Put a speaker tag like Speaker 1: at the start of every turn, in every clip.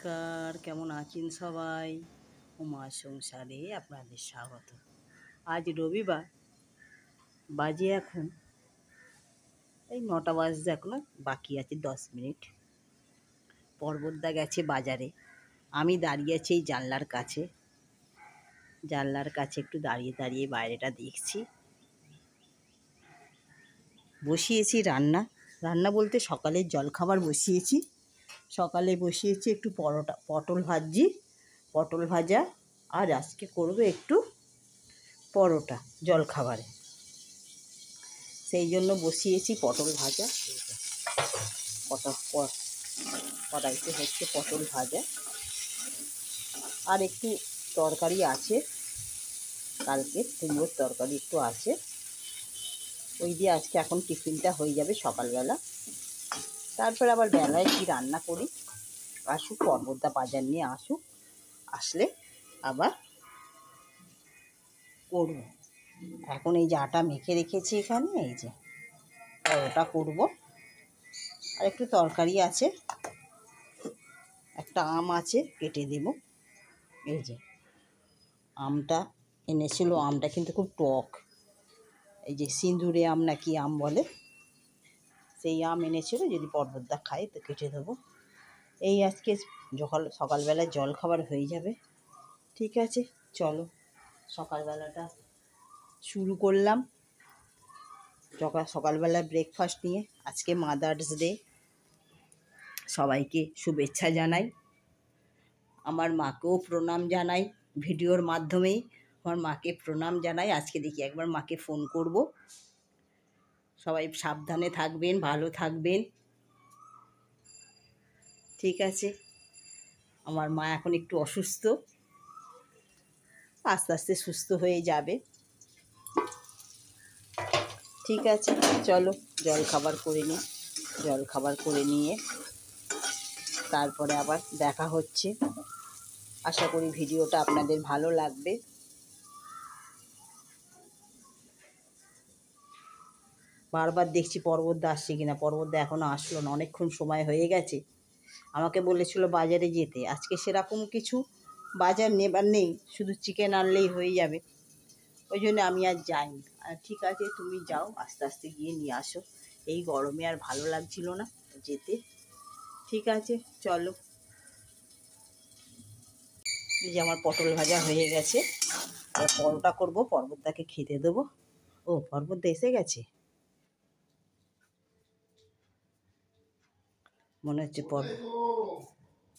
Speaker 1: নমস্কার, কেমন আছেন সবাই? উমার সংসারে আপনাদের স্বাগত। আজ রবিবার, বাজে এখন এই 9টা বাজতে এখনো বাকি আছে 10 মিনিট। পর্বতদা গেছে বাজারে, আমি দাঁড়িয়ে আছি এই জানলার কাছে। একটু দাঁড়িয়ে দাঁড়িয়ে বাইরেটা দেখছি। বসিয়েছি রান্না বলতে সকালের জলখাবার বসিয়েছি। সকালে বসিয়েছি একটু পটল ভাজা, আর আজকে করবো একটু পরোটা জলখাবারে। সেই জন্য বসিয়েছি পটল ভাজা। কড়াইতে হচ্ছে পটল ভাজা, আর একটু তরকারি আছে, কালকে কুমড়োর তরকারি একটু আছে, ওই দিয়ে আজকে এখন টিফিনটা হয়ে যাবে সকালবেলা। তারপর আবার বেলায় কি রান্না করি, আসুক পর্বতদা বাজার নিয়ে আসলে আবার করব। এখন এই যে আটা মেখে রেখেছি এখানে, এই যে পরোটা করব। আর একটু তরকারি আছে, একটা আম আছে কেটে দেব। এই যে আমটা এনেছিল, আমটা কিন্তু খুব টক, এই যে সিঁদুরে আম না কি আম বলে, সেই আম এনেছিল। যদি পর্বতদা খায় তো কেটে দেবো। এই আজকে সকালবেলায় জল খাবার হয়ে যাবে। ঠিক আছে, চলো সকালবেলাটা শুরু করলাম। সকালবেলা ব্রেকফাস্ট নিয়ে। আজকে মাদার্স ডে, সবাইকে শুভেচ্ছা জানাই। আমার মাকেও প্রণাম জানাই, ভিডিওর মাধ্যমেই আমার মাকে প্রণাম জানাই। আজকে দেখি একবার মাকে ফোন করব। সবাই সাবধানে থাকবেন, ভালো থাকবেন। ঠিক আছে, আমার মা এখন একটু অসুস্থ, আস্তে আস্তে সুস্থ হয়ে যাবে। ঠিক আছে, চলো জলখাবার করে নিয়ে তারপরে আবার দেখা হচ্ছে। আশা করি ভিডিওটা আপনাদের ভালো লাগবে। বারবার দেখছি পর্বতদা আসছে কিনা। পর্বতদা এখনও আসলো না, অনেকক্ষণ সময় হয়ে গেছে। আমাকে বলেছিল বাজারে যেতে, আজকে সেরকম কিছু বাজার নেবার নেই, শুধু চিকেন আনলেই হয়ে যাবে। ওই জন্য আমি আর যাইনি। ঠিক আছে, তুমি যাও, আস্তে আস্তে গিয়ে নিয়ে আসো। এই গরমে আর ভালো লাগছিল না যেতে। ঠিক আছে, চলো। এই যে আমার পটল ভাজা হয়ে গেছে, আর পরোটা করবো, পর্বতদাকে খেতে দেবো। ও, পর্বতদা এসে গেছে মনে হচ্ছে।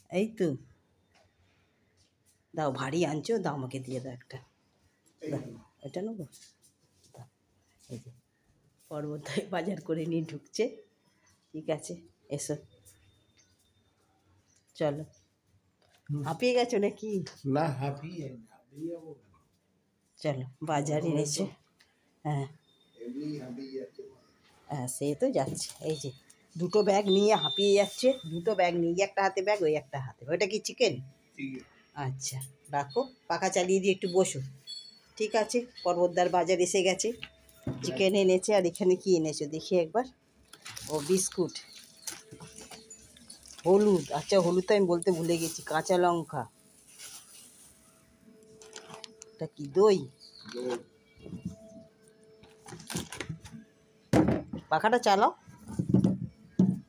Speaker 1: এই তো, দাও, ভারী আনছো, দাও আমাকে দিয়ে দাও একটা। এটা নেবো। এই যে পর্বতদাই বাজার করে নিয়ে ঢুকছে। ঠিক আছে, এসো, চলো। হাঁপিয়ে গেছো নাকি?
Speaker 2: না, হাঁপিয়ে
Speaker 1: চলো, বাজার এনেছে। হ্যাঁ হ্যাঁ, সে তো যাচ্ছে। এই যে দুটো ব্যাগ নিয়ে হাঁপিয়ে যাচ্ছে, দুটো ব্যাগ নিয়ে, একটা হাতে ব্যাগ, ওই একটা হাতে। ওইটা কি চিকেন? আচ্ছা, রাখো, পাখা চালিয়ে দিয়ে একটু বসো। ঠিক আছে, পর্বতদার বাজার এসে গেছে, চিকেন এনেছে। আর এখানে কি এনেছো দেখি একবার। ও, বিস্কুট, হলুদ। আচ্ছা, হলুদ তো আমি বলতে ভুলে গেছি, কাঁচা লঙ্কা। এটা কি, দই? পাখাটা চালাও।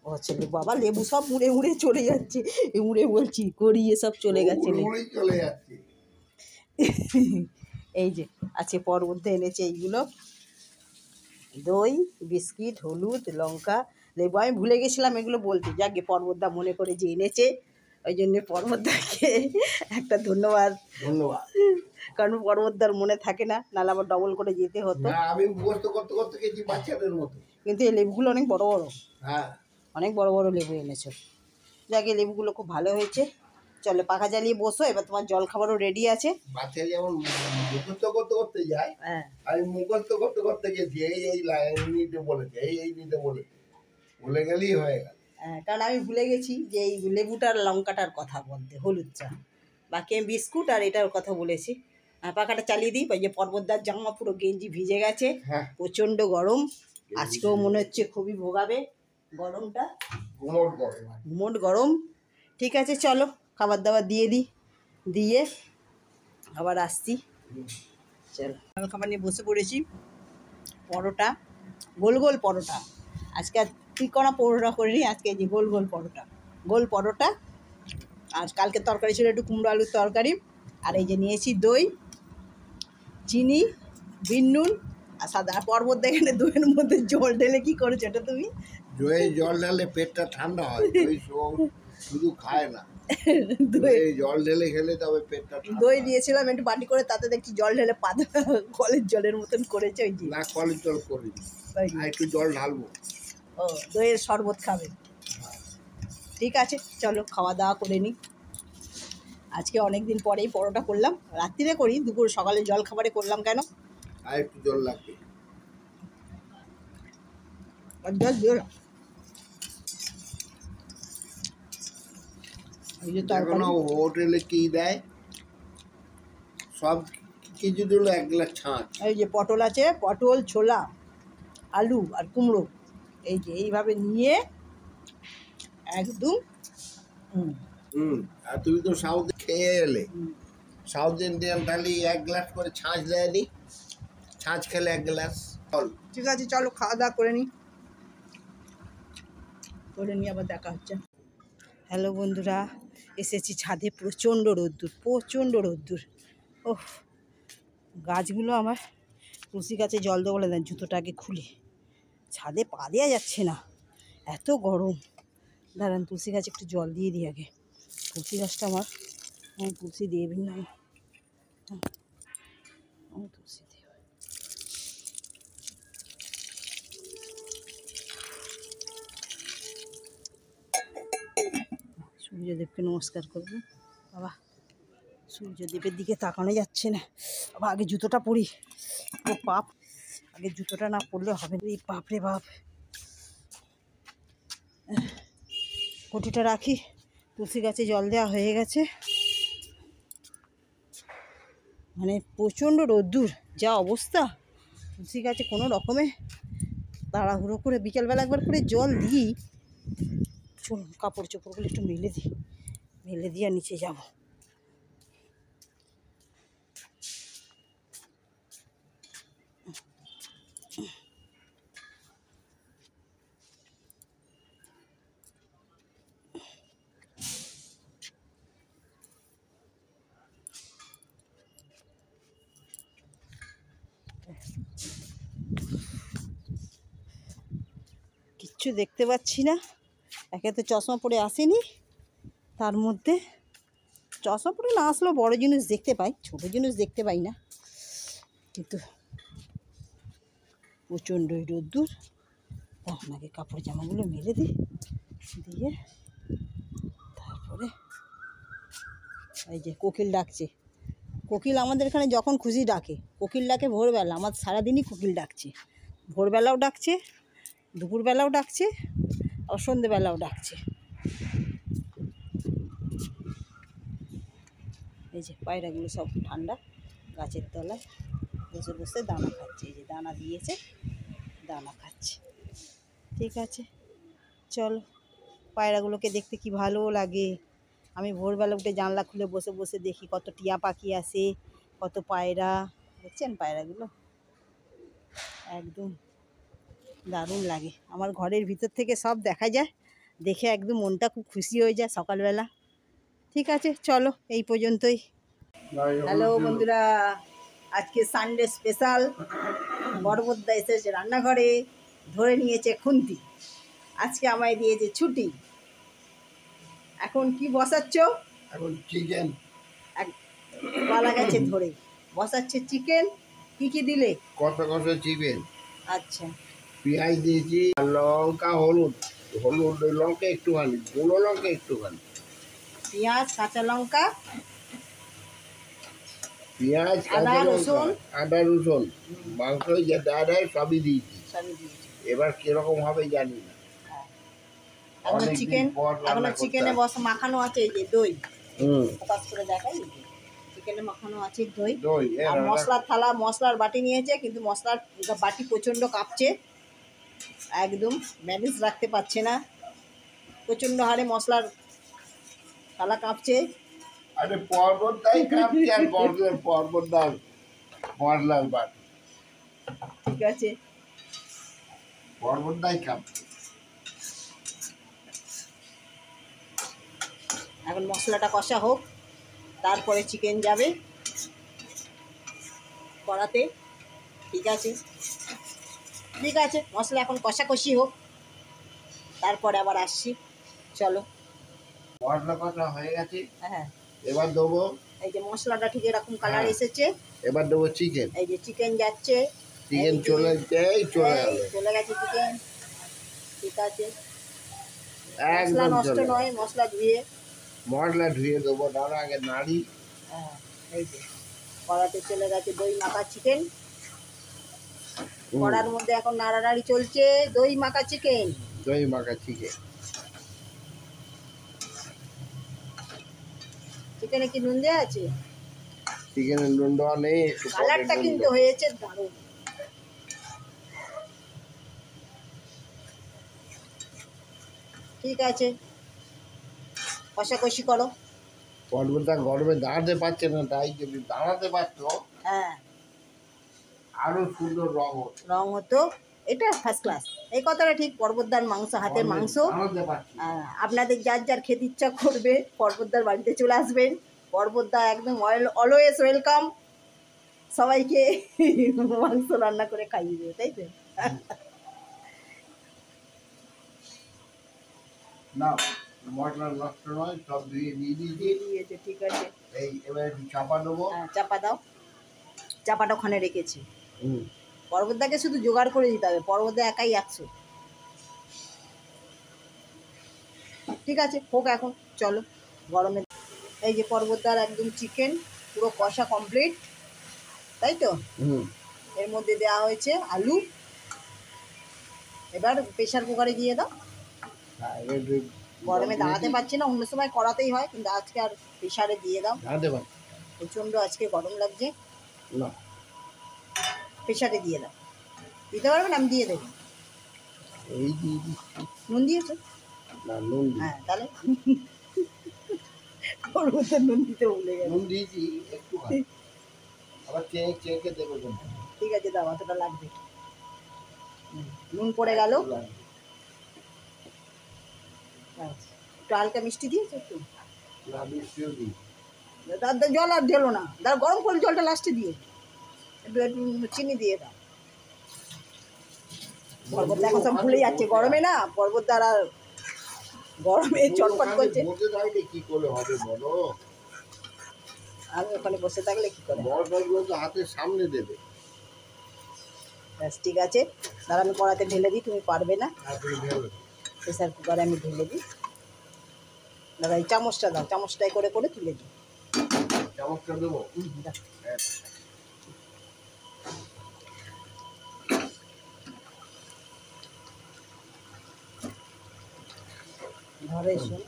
Speaker 1: ও আচ্ছা, বাবা, লেবু সব মুড়ে মুড়ে চলে যাচ্ছে। মুড়ে বলছি, গড়িয়ে সব চলে গেছে। এই যে আছে, পর্বতদা এনেছে এইগুলো, দই, বিস্কিট, হলুদ, লঙ্কা, লেবু। আমি ভুলে গেছিলাম এগুলো বলতে, যাকে পর্বতদা মনে করে যে এনেছে, ওই জন্যে পর্বতদাকে একটা ধন্যবাদ। কারণ পর্বতদার মনে থাকে না, নাহলে আবার ডবল করে যেতে হতো।
Speaker 2: আমি মুখস্থ করতে করতে গেছি বাচ্চাদের মতো।
Speaker 1: কিন্তু এই লেবুগুলো অনেক বড় বড়,
Speaker 2: হ্যাঁ,
Speaker 1: অনেক বড় বড় লেবু এনেছো। যাকে লেবুগুলো খুব ভালো হয়েছে। চলো, পাখা জ্বালিয়ে বসো, এবার তোমার জল খাবারও রেডি আছে।
Speaker 2: বাচ্চা যেমন মুখস্থ করতে করতে যায়,
Speaker 1: হ্যাঁ,
Speaker 2: আমি মুখস্থ করতে করতে গেছি। এই লাইন নিতে বলেছে, এই নিতে বলেছে, ভুলে গেলেই হয়ে গেল।
Speaker 1: হ্যাঁ, কারণ আমি ভুলে গেছি যে এই লেবুটার লঙ্কাটার কথা বলতে, হলুদ চা। বাকি আমি বিস্কুট আর এটার কথা বলেছি। পাখাটা চালিয়ে দিই। ওই যে পর্বতদার জামা পুরো গেঞ্জি ভিজে গেছে,
Speaker 2: হ্যাঁ,
Speaker 1: প্রচণ্ড গরম। আজকেও মনে হচ্ছে খুবই ভোগাবে গরমটা,
Speaker 2: ঘুমোট করে।
Speaker 1: ঘুমোট গরম। ঠিক আছে, চলো খাবার দাবার দিয়ে দিই, দিয়ে আবার আসছি। চলো খাবার নিয়ে বসে পড়েছি। পরোটা, গোল গোল পরোটা। আজকে আর তিকোনা পরোটা করিনি, আজকে যে গোল গোল পরোটা, গোল পরোটা। আর কালকে তরকারি ছিল একটু কুমড়ো আলুর তরকারি। আর এই যে নিয়েছি দই, চিনি, বিন নুন আর সাদা। আর পর্বত এখানে দইয়ের মধ্যে জল ঢেলে কি করেছো এটা তুমি?
Speaker 2: দই জল ঢালে পেটটা ঠান্ডা হয়, দই শুধু খায় না,
Speaker 1: দই
Speaker 2: দই জল ঢেলে খেলে তবে পেটটা ঠান্ডা
Speaker 1: দই
Speaker 2: হয়।
Speaker 1: দিয়েছিলাম একটু বাটি করে, তাতে দেখছি জল ঢেলে পাতা কলের জলের মতন করেছে। ওই যে
Speaker 2: না, কলের জল করিনি,
Speaker 1: ওই যে।
Speaker 2: আর একটু জল ঢালবো।
Speaker 1: ও দইয়ের শরবত খাবে, ঠিক আছে চলো খাওয়া দাওয়া করে নিই। আজকে অনেক দিন পরেই পরোটা করলাম, রাত্রিরে করি, দুপুর সকালে জল খাবারে করলাম কেন।
Speaker 2: আর একটু জল লাগবে।
Speaker 1: আর জল দিও না। এই যে
Speaker 2: দেখো
Speaker 1: তরকারি,
Speaker 2: না হোটেলে কি দেয়, সব কিছু দিল 1 গ্লাস ছাঁচ।
Speaker 1: এই যে পটল আছে, পটল, ছোলা, আলু আর কুমড়ো, এই যে এইভাবে নিয়ে একদম
Speaker 2: আর তুমি তো সাউথ খেয়ে এলে, সাউথ ইন্ডিয়ান থালি 1 গ্লাস করে ছাঁচ দেয়নি, ছাঁচ খেলে 1 গ্লাস জল।
Speaker 1: ঠিক আছে চলো খাওয়া দাওয়া করে নিই, করে নিয়ে আবার দেখা হচ্ছে। হ্যালো বন্ধুরা, এসেছি ছাদে, প্রচণ্ড রোদ্দুর, প্রচণ্ড রোদ্দুর। ওহ, গাছগুলো আমার, তুলসী গাছে জল দেবো বলে দেন, জুতোটা আগে খুলে, ছাদে পা দেওয়া যাচ্ছে না, এত গরম। দাঁড়ান তুলসী গাছে একটু জল দিয়ে দিই আগে। তুলসী গাছটা আমার, আমি তুলসী দিয়ে দিই না, আমি তুলসী দিয়ে। সূর্যদেবকে নমস্কার করবো। বাবা সূর্যদেবের দিকে তাকানো যাচ্ছে না, বাবা আগে জুতোটা পরি, ও পাপ, আগে জুতোটা না পরলে হবে না, এই বাপ রে বাপ। কটিটা রাখি, তুলসী গাছে জল দেওয়া হয়ে গেছে। মানে প্রচণ্ড রোদ্দুর, যা অবস্থা, তুলসী গাছে কোনো রকমে তাড়াহুড়ো করে বিকেলবেলা একবার করে জল দিই। চলুন কাপড় চোপড়গুলো একটু মেলে দিই, মেলে দিয়ে নিচে যাব। কিচ্ছু দেখতে পাচ্ছি না, একে তো চশমা পরে আসেনি, তার মধ্যে চশমা পরে না আসলেও বড় জিনিস দেখতে পাই, ছোট জিনিস দেখতে পাই না, কিন্তু প্রচণ্ডই রোদ্দুর। তখন আগে কাপড় জামাগুলো মেলে দিই, দিয়ে তারপরে এই যে কোকিল ডাকছে। কোকিল আমাদের এখানে যখন খুশি ডাকে, কোকিল ডাকে ভোরবেলা, আমার সারাদিনই কোকিল ডাকছে, ভোরবেলাও ডাকছে, দুপুরবেলাও ডাকছে, আর সন্ধেবেলাও ডাকছে। এই যে পায়রাগুলো সব ঠান্ডা গাছের তলায় বসে বসে দানা খাচ্ছে, এই যে দানা দিয়েছে, দানা খাচ্ছে। ঠিক আছে চলো, পায়রাগুলোকে দেখতে কি ভালো লাগে। আমি ভোরবেলা উঠে জানলা খুলে বসে বসে দেখি কত টিয়া পাখি আসে, কত পায়রা, দেখছেন পায়রাগুলো, একদম দারুণ লাগে। আমার ঘরের ভিতর থেকে সব দেখা যায়, দেখে একদম মনটা খুব খুশি হয়ে যায় সকালবেলা। ঠিক আছে চলো এই পর্যন্তই। হ্যালো বন্ধুরা, আজকে সানডে স্পেশাল, বড়বদ্দা এসেছে রান্নাঘরে, ধরে নিয়েছে খুন্তি, আজকে আমায় দিয়েছে ছুটি। এখন কি বসাচ্ছ?
Speaker 2: এখন চিকেন
Speaker 1: বলা গেছে ধরে বসাচ্ছে চিকেন। কি কি দিলে?
Speaker 2: কষা কষা চিকেন,
Speaker 1: আচ্ছা
Speaker 2: পেঁয়াজ দিয়েছি, আর লঙ্কা, হলুদ, হলুদ লঙ্কা একটুখানি, গুঁড়ো লঙ্কা একটুখানি,
Speaker 1: পেঁয়াজ, কাঁচা লঙ্কা,
Speaker 2: পেঁয়াজ,
Speaker 1: আদা,
Speaker 2: কাঁচা লঙ্কা,
Speaker 1: রসুন,
Speaker 2: আদা রসুন, মাংস যা দেয় সবই দিয়েছি।
Speaker 1: সবই দিয়েছি।
Speaker 2: এবার কিরকম হবে জানি না,
Speaker 1: এখনো
Speaker 2: অনেকদিন
Speaker 1: চিকেন,
Speaker 2: পর রান্না
Speaker 1: এখনো
Speaker 2: করতে
Speaker 1: চিকেনে
Speaker 2: হবে।
Speaker 1: বসা মাখানো আছে, এই যে দই,
Speaker 2: হুম,
Speaker 1: ফোকাস করে দেখাই, চিকেনে মাখানো আছে দই।
Speaker 2: দই
Speaker 1: আর মশলার থালা, মশলার বাটি নিয়েছে, কিন্তু মশলার বাটি প্রচণ্ড কাঁপছে, একদম ব্যালেন্স রাখতে পারছে না, প্রচণ্ড হারে মশলার থালা কাঁপছে।
Speaker 2: আরে পর্বতটাই কাঁপছে আর পর্বতটার মশলার বাট
Speaker 1: ঠিক আছে,
Speaker 2: পর্বতটাই কাঁপছে।
Speaker 1: এখন মশলাটা কষা হোক, তারপরে চিকেন যাবে কড়াতে। ঠিক আছে, ঠিক আছে, মশলা এখন কষাকষি হোক, তারপরে আবার আসছি। চলো।
Speaker 2: মশলা কষা হয়ে গেছে,
Speaker 1: হ্যাঁ,
Speaker 2: এবার দেবো,
Speaker 1: এই যে মশলাটা ঠিক এরকম কালার
Speaker 2: হ্যাঁ,
Speaker 1: এসেছে।
Speaker 2: এবার দেবো চিকেন।
Speaker 1: এই যে চিকেন যাচ্ছে।
Speaker 2: চিকেন
Speaker 1: এই যে,
Speaker 2: চলে চলে
Speaker 1: এই
Speaker 2: যাবে,
Speaker 1: চলে গেছে চিকেন। ঠিক আছে, মশলা
Speaker 2: একদম
Speaker 1: নষ্ট
Speaker 2: চলে
Speaker 1: নয়, মশলা ধুয়ে।
Speaker 2: মশলা ধুয়ে দেবো, তার আগে নাড়ি।
Speaker 1: হ্যাঁ, এই যে কড়াতে চলে গেছে দই মাখা চিকেন। কড়ার মধ্যে এখন নাড়ানাড়ি চলছে দই মাখা চিকেন।
Speaker 2: দই মাখা চিকেন।
Speaker 1: চিকেনে কি নুন দেওয়া আছে?
Speaker 2: চিকেনের নুন দেওয়া নেই, একটু পরে
Speaker 1: কালারটা
Speaker 2: নুন
Speaker 1: কিন্তু
Speaker 2: দেবো।
Speaker 1: হয়েছে দারুণ। ঠিক আছে, কষাকষি করো।
Speaker 2: পর্বতটা গরমে দাঁড়াতে পারছে না, তাই যদি দাঁড়াতে পারতো
Speaker 1: হ্যাঁ,
Speaker 2: আরো সুন্দর রং হতো।
Speaker 1: রং হতো। এটা ফার্স্ট ক্লাস, এই কথাটা ঠিক। পর্বতদার মাংস, হাতের
Speaker 2: গরমে
Speaker 1: মাংস।
Speaker 2: দাঁড়াতে পারছি না।
Speaker 1: আপনাদের যার যার খেতে ইচ্ছা করবে পর্বতদার বাড়িতে চলে আসবেন। পর্বতদা একদম অলওয়েজ ওয়েলকাম সবাইকে মাংস রান্না করে খাইয়ে দেবে, তাই তো?
Speaker 2: না, মশলা নষ্ট নয়, সব ধুয়ে দিয়ে দিয়েছি।
Speaker 1: দিয়ে দিয়েছে, ঠিক আছে।
Speaker 2: এই এবার একটু চাপা দেবো।
Speaker 1: চাপা দাও, চাপাটা ওখানে রেখেছি।
Speaker 2: হুম,
Speaker 1: পর্বতদাকে শুধু জোগাড় করে দিতে হবে, পর্বতদা একাই 100। ঠিক আছে, হোক এখন। চলো গরমে। এই যে পর্বতদার একদম চিকেন পুরো কষা কমপ্লিট, তাই তো?
Speaker 2: হুম,
Speaker 1: এর মধ্যে দেওয়া হয়েছে আলু। এবার প্রেশার কুকারে দিয়ে দাও।
Speaker 2: এবার একটু
Speaker 1: গরমে
Speaker 2: জল
Speaker 1: দাঁড়াতে
Speaker 2: দিয়েছি।
Speaker 1: পারছি না, অন্য সময় করাতেই হয়, কিন্তু আজকে আর প্রেশারে দিয়ে দাও।
Speaker 2: দাঁড়াতে পারছি
Speaker 1: প্রচণ্ড আজকে গরম লাগছে,
Speaker 2: না।
Speaker 1: প্রেশারে দিয়ে দাও। দিতে পারবেন? আমি দিয়ে দেবো।
Speaker 2: এই দিয়ে দিচ্ছি।
Speaker 1: নুন দিয়েছো?
Speaker 2: না, নুন দিই।
Speaker 1: হ্যাঁ, তাহলে পর্বতে নুন দিতে ভুলে গেল।
Speaker 2: নুন দিয়েছি একটু, আবার চেকে দেবো কিন্তু।
Speaker 1: ঠিক আছে, দাও, অতটা লাগবে। নুন পড়ে গেল। আচ্ছা, একটু হালকা মিষ্টি দিয়েছো একটু?
Speaker 2: না, মিষ্টিও দিই।
Speaker 1: জল আর ঢেলো না, দাঁড়া, গরম করে জলটা লাস্টে দিয়ে একটু একটু চিনি দিয়ে দাও। পর্বত এখন সব ভুলে যাচ্ছে গরমে, না পর্বত দ্বারা গরমে চটপট করছে।
Speaker 2: বসে থাকলে কি করে হবে বলো?
Speaker 1: আমি ওখানে বসে থাকলে কি করে?
Speaker 2: মশলাগুলো তো হাতের সামনে দেবে।
Speaker 1: ব্যাস, ঠিক আছে, দাঁড়া, আমি কড়াতে ঢেলে দিই, তুমি পারবে না।
Speaker 2: তারপরে ঢেলে
Speaker 1: প্রেসার কুকারে আমি ঢেলে দিই। দাদা, এই চামচটা দাও, চামচটাই করে করে তুলে দিই।
Speaker 2: চামচটা দেবো।
Speaker 1: দাও।
Speaker 2: হ্যাঁ,
Speaker 1: ঘরে শোন।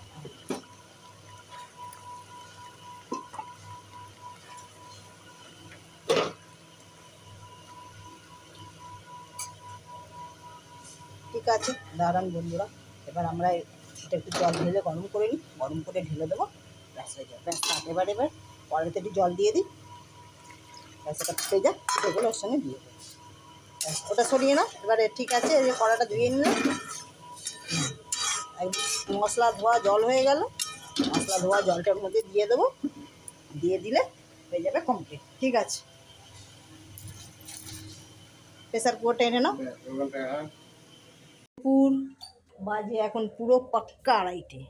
Speaker 1: ঠিক আছে, দাঁড়ান বন্ধুরা, এবার আমরা এটা একটু জল ঢেলে গরম করে নিই, গরম করে ঢেলে দেবো। ব্যাস হয়ে যাবে, ব্যাস থাক। এবার কড়াইতে একটু জল দিয়ে দিই, ব্যাস এটা ফুটে যাক, এগুলো ওর সঙ্গে দিয়ে দেবো। ব্যাস, ওটা সরিয়ে না এবারে। ঠিক আছে, এই যে কড়াটা ধুয়ে নিলাম, মশলা ধোয়া জল হয়ে গেল। মশলা ধোয়া জলটার মধ্যে দিয়ে দেবো, দিয়ে দিলে হয়ে যাবে কমপ্লিট। ঠিক আছে, প্রেসার কুকারটা এনে নাও।
Speaker 2: ব্যাস, ওখানটা, হ্যাঁ।
Speaker 1: দুপুর বাজে এখন পুরো পাক্কা 2:30।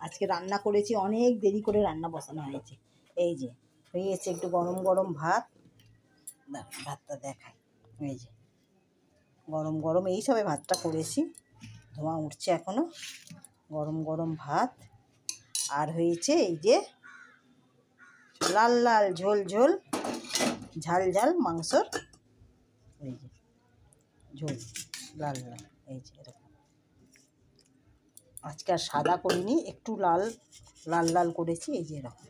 Speaker 1: আজকে রান্না করেছি, অনেক দেরি করে রান্না বসানো হয়েছে। এই যে হয়েছে একটু গরম গরম ভাত। ভাতটা দেখায়, এই যে গরম গরম এই সবে ভাতটা করেছি, ধোঁয়া উঠছে এখনো। গরম গরম ভাত, আর হয়েছে এই যে লাল লাল ঝোল ঝোল ঝাল ঝাল মাংসর, এই যে ঝোল লাল লাল, এই যে এরকম। আজকে আর সাদা করিনি, একটু লাল লাল লাল করেছি, এই যে এরকম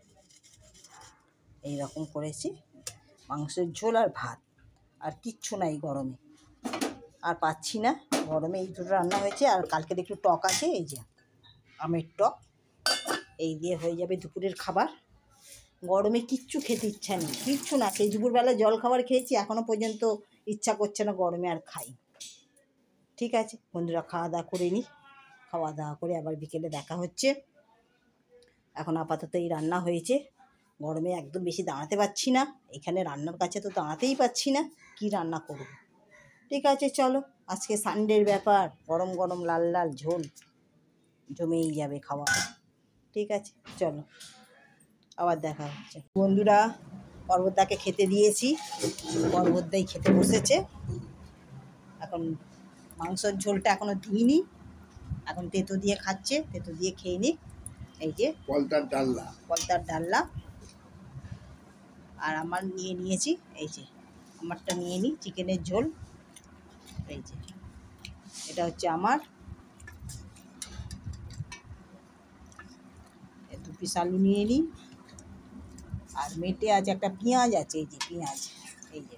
Speaker 1: এইরকম করেছি। মাংসের ঝোল আর ভাত, আর কিচ্ছু নাই গরমে, আর পাচ্ছি না গরমে। এই দুটো রান্না হয়েছে, আর কালকের একটু টক আছে, এই যে আমের টক, এই দিয়ে হয়ে যাবে দুপুরের খাবার। গরমে কিচ্ছু খেতে ইচ্ছা নেই, কিচ্ছু না। সেই দুপুরবেলা জল খাবার খেয়েছি, এখনও পর্যন্ত ইচ্ছা করছে না গরমে আর খাই। ঠিক আছে বন্ধুরা, খাওয়া দাওয়া করে নিই, খাওয়া দাওয়া করে আবার বিকেলে দেখা হচ্ছে। এখন আপাতত এই রান্না হয়েছে। গরমে একদম বেশি দাঁড়াতে পারছি না, এখানে রান্নার কাছে তো দাঁড়াতেই পারছি না, কি রান্না করব। ঠিক আছে চলো, আজকে সানডের ব্যাপার, গরম গরম লাল লাল ঝোল জমেই যাবে খাওয়া। ঠিক আছে চলো, আবার দেখা হচ্ছে। বন্ধুরা, পর্বতদাকে খেতে দিয়েছি, পর্বতদাই খেতে বসেছে। এখন মাংসর ঝোলটা এখনও দিইনি, এখন তেঁতো দিয়ে খাচ্ছে, তেঁতো দিয়ে খেয়ে নিই। এই যে
Speaker 2: পলতার ডাল্লা,
Speaker 1: পলতার ডাল্লা। আর আমার নিয়ে নিয়েছি, এই যে আমারটা নিয়ে নিই, চিকেনের ঝোল। এই যে এটা হচ্ছে আমার, 2 পিস আলু নিয়ে নিই। আর মেটে আছে একটা পেঁয়াজ আছে, এই যে পেঁয়াজ, এই যে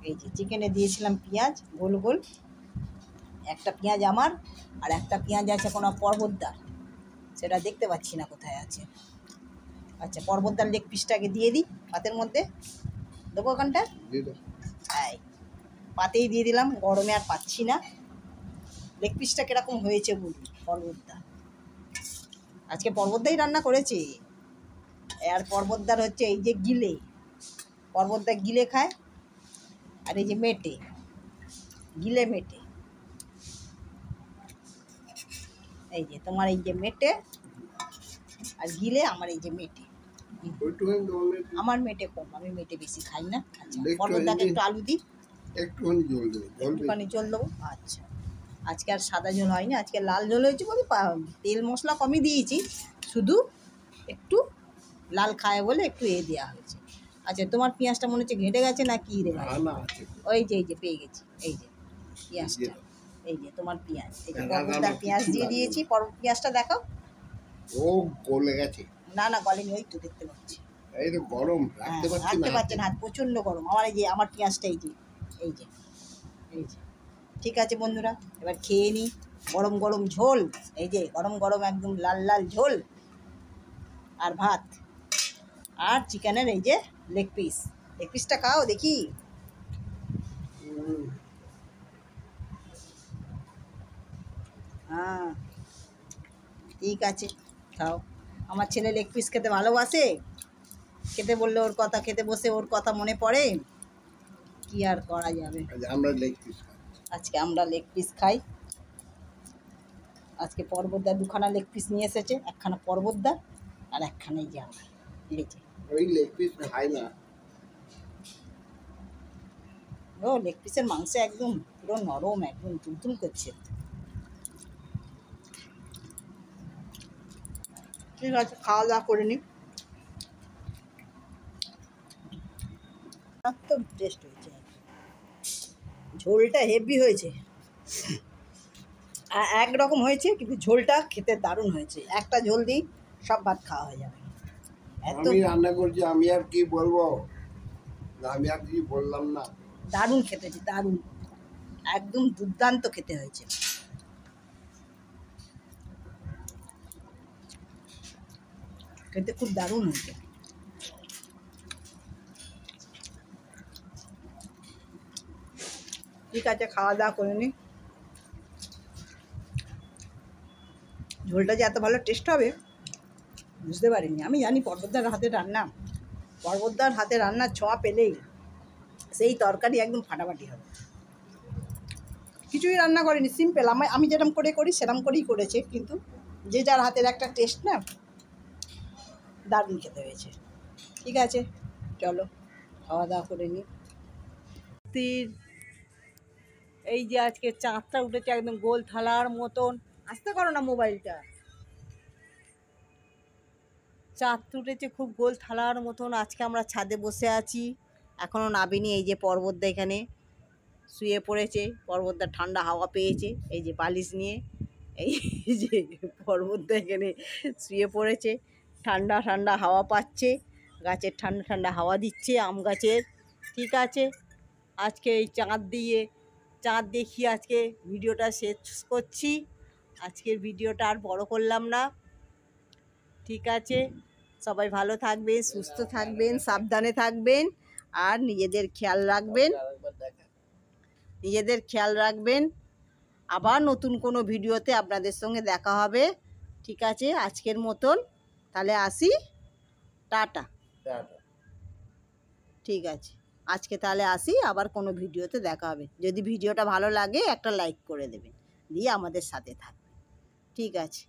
Speaker 1: এই যে চিকেনে দিয়েছিলাম পেঁয়াজ গোল গোল, একটা পেঁয়াজ আমার, আর একটা পেঁয়াজ আছে কোনো পর্বতদার, সেটা দেখতে পাচ্ছি না কোথায় আছে। আচ্ছা, পর্বতদার লেগ পিসটাকে দিয়ে দিই পাতের মধ্যে, দেবো ওখানটা, হ্যাঁ পাতেই দিয়ে দিলাম, গরমে আর পাচ্ছি না। লেগ পিসটা কীরকম হয়েছে বলুন পর্বতদা, আজকে পর্বতদাই রান্না করেছে। আর পর্বতদার হচ্ছে এই যে গিলে, পর্বতদা গিলে খায়, আর এই যে মেটে, গিলে মেটে, এই যে তোমার এই যে মেটে আর গিলে, আমার এই যে মেটে। আমার মেটে কম, আমি মেটে বেশি খাই না। আচ্ছা, পর্বতদাকে একটু আলু দিই,
Speaker 2: একটুখানি জল দেবো,
Speaker 1: একটুখানি জল দেবো। আচ্ছা, আজকে আর সাদা ঝোল হয়নি, আজকে লাল ঝোল হয়েছে বলে তেল মশলা কমই দিয়েছি, শুধু একটু লাল খায় বলে একটু দেওয়া হয়েছে। আচ্ছা, তোমার পেঁয়াজটা মনে হচ্ছে ঘেঁটে গেছে না কি রে? ওই যে এই যে পেয়ে গেছি, এই যে পেঁয়াজটা, এই যে তোমার পেঁয়াজ, এই যে পর্বতদার পেঁয়াজ দিয়ে দিয়েছি। পেঁয়াজটা দেখো,
Speaker 2: ও গলে গেছে।
Speaker 1: না না গলেনি, ওই তো দেখতে পাচ্ছি।
Speaker 2: এই তো গরম, রাখতে
Speaker 1: পারছেন হাত, প্রচণ্ড গরম। আমার এই যে আমার পেঁয়াজটা এই যে এই যে এই যে। ঠিক আছে বন্ধুরা, এবার খেয়ে নিই। গরম গরম ঝোল, এই যে গরম গরম একদম লাল লাল ঝোল, আর ভাত, আর চিকেনের এই যে লেগ পিস। লেগ পিসটা খাও দেখি। হ্যাঁ ঠিক আছে, খাও। আমার ছেলে লেগ পিস খেতে ভালোবাসে, খেতে বললে ওর কথা, খেতে বসে ওর কথা মনে পড়ে, কি আর করা যাবে।
Speaker 2: আমরা লেগ পিস
Speaker 1: আজকে আমরা লেগ পিস খাই। আজকে পর্বতদার 2খানা লেগ পিস নিয়ে এসেছে, একখানা পর্বতদার আর একখানা এই যে আমার, এই যে।
Speaker 2: ওই লেগ পিস খাই না।
Speaker 1: ও লেগ পিসের মাংস একদম পুরো নরম, একদম তুলতুল করছে। ঠিক আছে, খাওয়া দাওয়া করে নি, একদম টেস্ট হয়েছে, ঝোলটা হেভি হয়েছে। একরকম হয়েছে, কিন্তু ঝোলটা খেতে দারুণ হয়েছে। একটা ঝোল দিই সব ভাত খাওয়া হয়ে যাবে। এত
Speaker 2: আমি রান্না করছি, আমি আর কি বলবো, আমি আর কিছু বললাম না।
Speaker 1: দারুণ খেতে হয়েছে, দারুণ, একদম দুর্দান্ত খেতে হয়েছে। খেতে খুব দারুণ হয়েছে। ঠিক আছে, খাওয়া দাওয়া করে নি। ঝোলটা যে এত ভালো টেস্ট হবে বুঝতে পারিনি। আমি জানি পর্বতদার হাতের রান্না, পর্বতদার হাতে রান্নার ছোঁয়া পেলেই সেই তরকারি একদম ফাটাফাটি হবে। কিছুই রান্না করেনি, সিম্পল, আমি যেরকম করে করি সেরকম করেই করেছে, কিন্তু যে যার হাতের একটা টেস্ট না, দারুণ খেতে হয়েছে। ঠিক আছে চলো, খাওয়া দাওয়া করে নিই। এই যে আজকে চাঁদটা উঠেছে একদম গোল থালার মতন, আসতে করো না মোবাইলটা। চাঁদ উঠেছে খুব গোল থালার মতন। আজকে আমরা ছাদে বসে আছি, এখনও নাবিনি। এই যে পর্বতদা এখানে শুয়ে পড়েছে, পর্বতদা ঠান্ডা হাওয়া পেয়েছে, এই যে বালিশ নিয়ে, এই যে পর্বতদা এখানে শুয়ে পড়েছে, ঠান্ডা ঠান্ডা হাওয়া পাচ্ছে, গাছের ঠান্ডা ঠান্ডা হাওয়া দিচ্ছে আম গাছের। ঠিক আছে, আজকে এই চাঁদ দেখিয়ে আজকে ভিডিওটা শেষ করছি। আজকের ভিডিওটা আর বড় করলাম না, ঠিক আছে, সবাই ভালো থাকবেন, সুস্থ থাকবেন, সাবধানে থাকবেন, আর নিজেদের খেয়াল রাখবেন।
Speaker 2: আরেকবার দেখা।
Speaker 1: নিজেদের খেয়াল রাখবেন। আবার নতুন কোনো ভিডিওতে আপনাদের সঙ্গে দেখা হবে। ঠিক আছে, আজকের মতন তাহলে আসি, টাটা।
Speaker 2: টাটা।
Speaker 1: ঠিক আছে, আজকে তাহলে আসি, আবার কোনো ভিডিওতে দেখা হবে। যদি ভিডিওটা ভালো লাগে একটা লাইক করে দেবেন, দিয়ে আমাদের সাথে থাকবেন। ঠিক আছে।